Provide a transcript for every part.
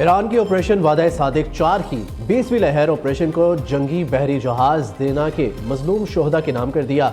Iran की operation वादा सादिक 4 की 20वीं लहर ऑपरेशन को जंगी बहरी जहाज देना के मजलूम शोहदा के नाम कर दिया।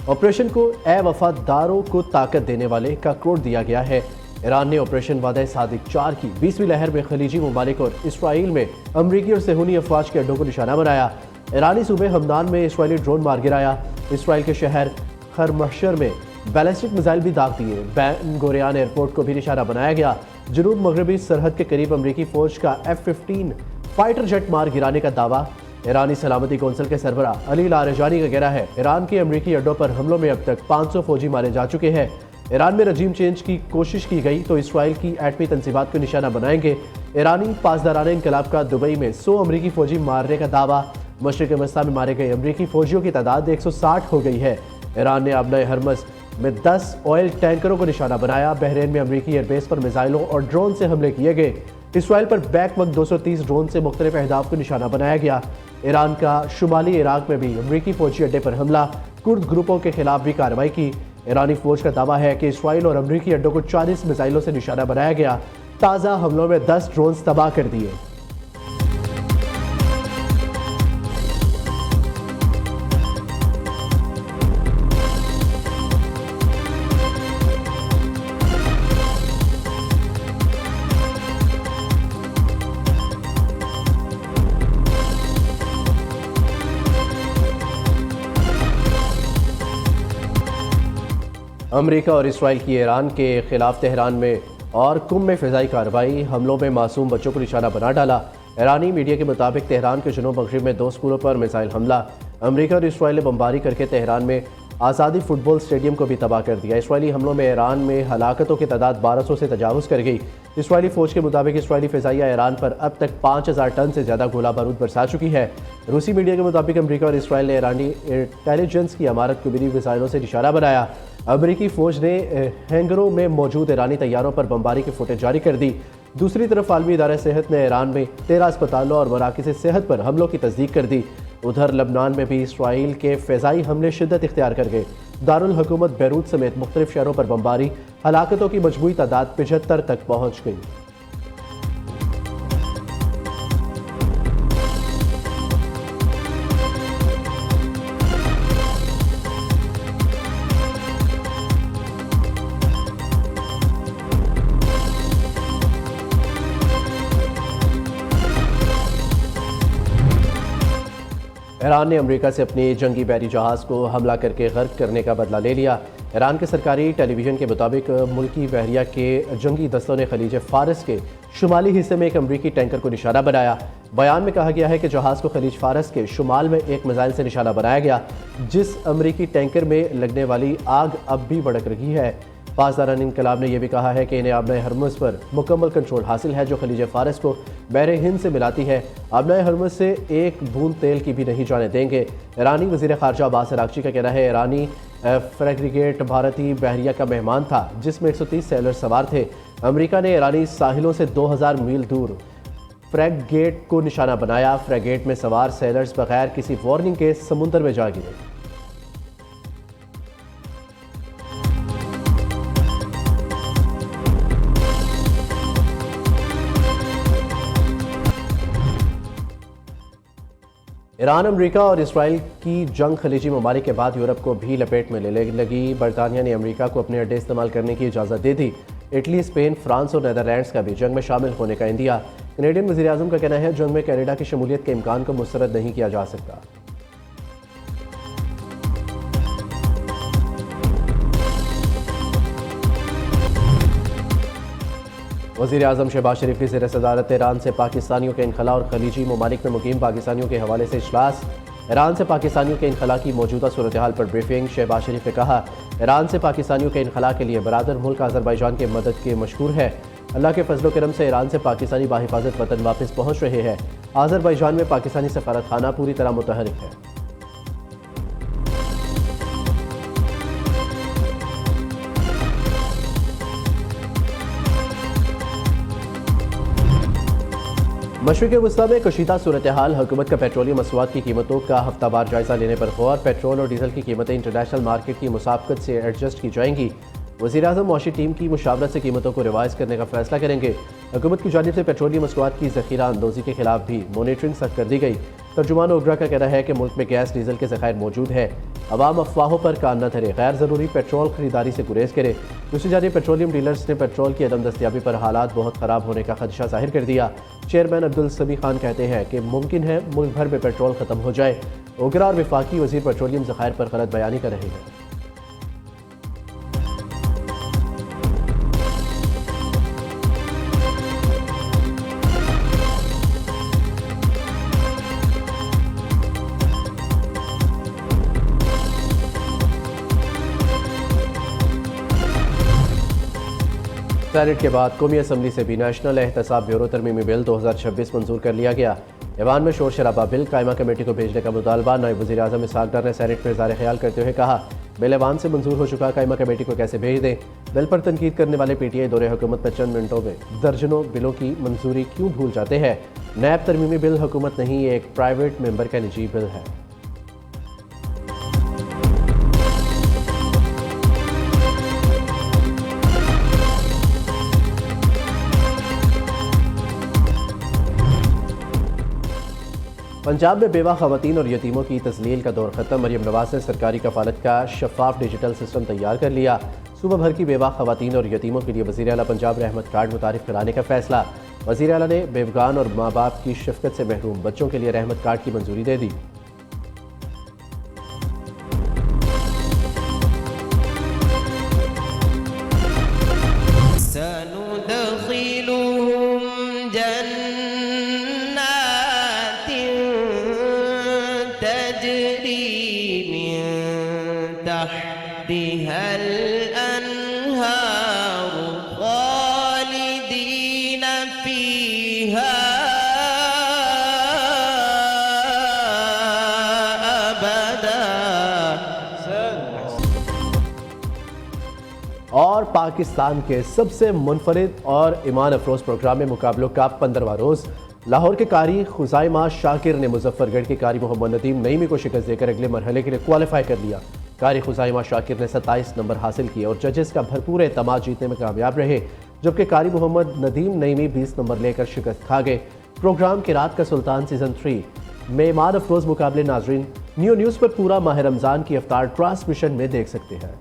ऑपरेशन को ए वफादारों को ताकत देने वाले का कोड दिया गया है। ईरान ने ऑपरेशन वादा सादिक 4 की 20वीं लहर में खलीजी ममालिक और इसराइल में अमरीकी और सेहूनी अफवाज के अड्डों को निशाना बनाया। ईरानी सूबे हमदान में इसराइली ड्रोन मार गिराया। इसराइल के शहर खरमशर में बैलिस्टिक मिसाइल भी दाग दिए। बैन गोरियान एयरपोर्ट को भी निशाना बनाया गया। जनूब मगरबी सरहद के करीब अमरीकी फौज का F-15 फाइटर जेट मार गिराने का दावा। ईरानी सलामती कौंसिल के सरबरा अली लारजानी का कहना है ईरान के अमरीकी अड्डों पर हमलों में अब तक 500 फौजी मारे जा चुके हैं। ईरान में रजीम चेंज की कोशिश की गई तो इसराइल की एटमी तंसीबात को निशाना बनाएंगे। ईरानी पासदाराना इंकलाब का दुबई में 100 अमरीकी फौजी मारने का दावा। मशरिक वस्ता में मारे गए अमरीकी फौजियों की तादाद 160 हो गई है। ईरान ने आबना हरमज में 10 ऑयल टैंकरों को निशाना बनाया। बहरीन में अमरीकी एयरबेस पर मिसाइलों और ड्रोन से हमले किए गए। इसराइल पर बैक वक्त 230 ड्रोन से मुख्तलिफ अहदाफ को निशाना बनाया गया। ईरान का शुमाली इराक में भी अमरीकी फौजी अड्डे पर हमला। कुर्द ग्रुपों के खिलाफ भी कार्रवाई की। ईरानी फौज का दावा है कि इसराइल और अमरीकी अड्डों को 40 मिसाइलों से निशाना बनाया गया। ताज़ा हमलों में 10 ड्रोन तबाह कर दिए। अमेरिका और इसराइल की ईरान के खिलाफ तेहरान में और कुम में फ़िज़ाई कार्रवाई। हमलों में मासूम बच्चों को निशाना बना डाला। ईरानी मीडिया के मुताबिक तेहरान के जनूब मगरिब में 2 स्कूलों पर मिसाइल हमला। अमेरिका और इसराइल ने बमबारी करके तेहरान में आज़ादी फुटबॉल स्टेडियम को भी तबाह कर दिया। इसराइली हमलों में ईरान में हलाकतों की तादाद 1200 से तजावुज़ कर गई। इसराइली फ़ौज के मुताबिक इसराइली फ़िज़ाइया ईरान पर अब तक 5000 टन से ज़्यादा गोला बारूद बरसा चुकी है। रूसी मीडिया के मुताबिक अमेरिका और इसराइल ने ईरानी इंटेलिजेंस की इमारत को भी मिसाइलों से निशाना बनाया। अमेरिकी फ़ौज ने हैंगरों में मौजूद ईरानी तैयारों पर बमबारी की फुटेज जारी कर दी। दूसरी तरफ आलमी इदारा सेहत ने ईरान में 13 अस्पतालों और मराकिज़ सेहत पर हमलों की तस्दीक कर दी। उधर लबनान में भी इसराइल के फ़िज़ाई हमले शिद्दत इख्तियार कर गए। दारुल हुकूमत बैरूत समेत मुख्तलिफ शहरों पर बमबारी। हलाकतों की मजमूई तादाद 75 तक पहुँच गई। ईरान ने अमेरिका से अपने जंगी बहरी जहाज़ को हमला करके गर्क करने का बदला ले लिया। ईरान के सरकारी टेलीविज़न के मुताबिक मुल्की बहरिया के जंगी दस्तों ने खलीज फ़ारस के शुमाली हिस्से में एक अमरीकी टैंकर को निशाना बनाया। बयान में कहा गया है कि जहाज़ को खलीज फ़ारस के शुमाल में एक मिसाइल से निशाना बनाया गया, जिस अमरीकी टैंकर में लगने वाली आग अब भी भड़क रही है। पासदारान इंकलाब ने यह भी कहा है कि इन्हें आबना हरमुज़ पर मुकम्मल कंट्रोल हासिल है, जो खलीज फ़ारस को बहरे हिंद से मिलाती है। आबना हरमुज़ से एक बूंद तेल की भी नहीं जाने देंगे। ईरानी वज़ीर ख़ारजा अब्बास अराग़ची का कहना है ईरानी फ्रैगेट भारतीय बहरिया का मेहमान था, जिसमें 130 सैलर सवार थे। अमेरिका ने ईरानी साहिलों से 2000 मील दूर फ्रैगेट को निशाना बनाया। फ्रैगेट में सवार सैलर्स बगैर किसी वार्निंग के समुद्र में जा गिरे। ईरान, अमेरिका और इसराइल की जंग खलीजी ममालिक के बाद यूरोप को भी लपेट में लेने लगी। बरतानिया ने अमेरिका को अपने अड्डे इस्तेमाल करने की इजाज़त दे दी। इटली, स्पेन, फ्रांस और नीदरलैंड्स का भी जंग में शामिल होने का इंदिया। कैनेडियन वज़ीर आज़म का कहना है जंग में कनाडा की शमूलियत के इम्कान को मुस्तरद नहीं किया जा सकता। वज़ीर आज़म शहबाज शरीफ की ज़ेर सदारत ईरान से पाकिस्तानियों के इनखला और खलीजी ममालिक में मुकीम पाकिस्तानियों के हवाले से इजलास। ईरान से पाकिस्तानियों के इनखला की मौजूदा सूरत हाल पर ब्रीफिंग। शहबाज शरीफ ने कहा ईरान से पाकिस्तानियों के इनखला के लिए बरादर मुल्क आज़रबाईजान की मदद के मशकूर है। अल्लाह के फजल करम से ईरान से पाकिस्तानी बाहिफाजत वतन वापस पहुँच रहे हैं। आज़रबाईजान में पाकिस्तानी सफारतखाना पूरी तरह मुतहरिक है। मशरिक़ वस्ता में कशीदा सूरत हाल। हुकूमत का पेट्रोलियम मसवाद की कीमतों का हफ्तावार जायजा लेने पर गौर। पेट्रोल और डीजल की कीमतें इंटरनेशनल मार्केट की मुसाबकत से एडजस्ट की जाएंगी। वज़ीर-ए-आज़म मौशी टीम की मुशावरत से कीमतों को रिवाइज़ करने का फैसला करेंगे। हुकूमत की जानिब से पेट्रोलियम मसनूआत की ज़ख़ीरा अंदोज़ी के खिलाफ भी मॉनिटरिंग सख्त कर दी गई। तर्जुमान ओगरा का कहना है कि मुल्क में गैस डीजल के ज़खायर मौजूद है। अवाम अफवाहों पर कान न धरे, गैर ज़रूरी पेट्रोल खरीदारी से गुरेज करे। दूसरी जानिब पेट्रोलियम डीलर्स ने पेट्रोल की अदम दस्तियाबी पर हालात बहुत ख़राब होने का खदशा जाहिर कर दिया। चेयरमैन अब्दुल समी खान कहते हैं कि मुमकिन है मुल्क भर में पेट्रोल ख़त्म हो जाए। ओगरा और वफाकी वज़ीर पेट्रोलियम ज़खायर पर गलत बयानी कर रहे हैं। सेनेट के बाद कौमी असम्बली से भी नेशनल एहतसाब ब्यूरो तरमीमी बिल 2026 मंजूर कर लिया गया। ऐवान में शोर शराबा, बिल कायमा कमेटी को भेजने का मुतालबा। नायब वज़ीर आज़म इसहाक डार ने सेनेट में इज़हार ख्याल करते हुए कहा, बिल ऐवान से मंजूर हो चुका, कायमा कमेटी को कैसे भेज दें। बिल पर तनकीद करने वाले पीटीआई दौरे हुकूमत में चंद मिनटों में दर्जनों बिलों की मंजूरी क्यों भूल जाते हैं। नैब तरमीमी बिल हुकूमत नहीं, ये एक प्राइवेट मेंबर का निजी बिल है। पंजाब में बेवा खवातीन और यतीमों की तस्लील का दौर ख़त्म। मरियम नवाज ने सरकारी कफालत का शफाफ डिजिटल सिस्टम तैयार कर लिया। सूबा भर की बेवा खवातीन और यतीमों के लिए वज़ीर आला पंजाब रहमत कार्ड मुतारिफ कराने का फैसला। वज़ीर आला ने बेवगान और माँ बाप की शफ़क़त से महरूम बच्चों के लिए रहमत कार्ड की मंजूरी दे दी। और पाकिस्तान के सबसे मुनफरिद और ईमान अफरोज़ प्रोग्राम में मुकाबलों का 15वां रोज़। लाहौर के कारी खुज़ाइमा शाकिर ने मुजफ्फरगढ़ के कारी मोहम्मद नदीम नईमी को शिकस्त देकर अगले मरहले के लिए क्वालिफाई कर लिया। कारी खुज़ाइमा शाकिर ने 27 नंबर हासिल किए और जजेस का भरपूर एतमाद जीतने में कामयाब रहे, जबकि कारी मोहम्मद नदीम नईमी 20 नंबर लेकर शिकस्त खा गए। प्रोग्राम के रात का सुल्तान सीज़न 3 में ईमान अफरोज़ मुकाबले नाजरीन न्यू न्यूज़ पर पूरा माह रमज़ान की इफ्तार ट्रांसमिशन में देख सकते हैं।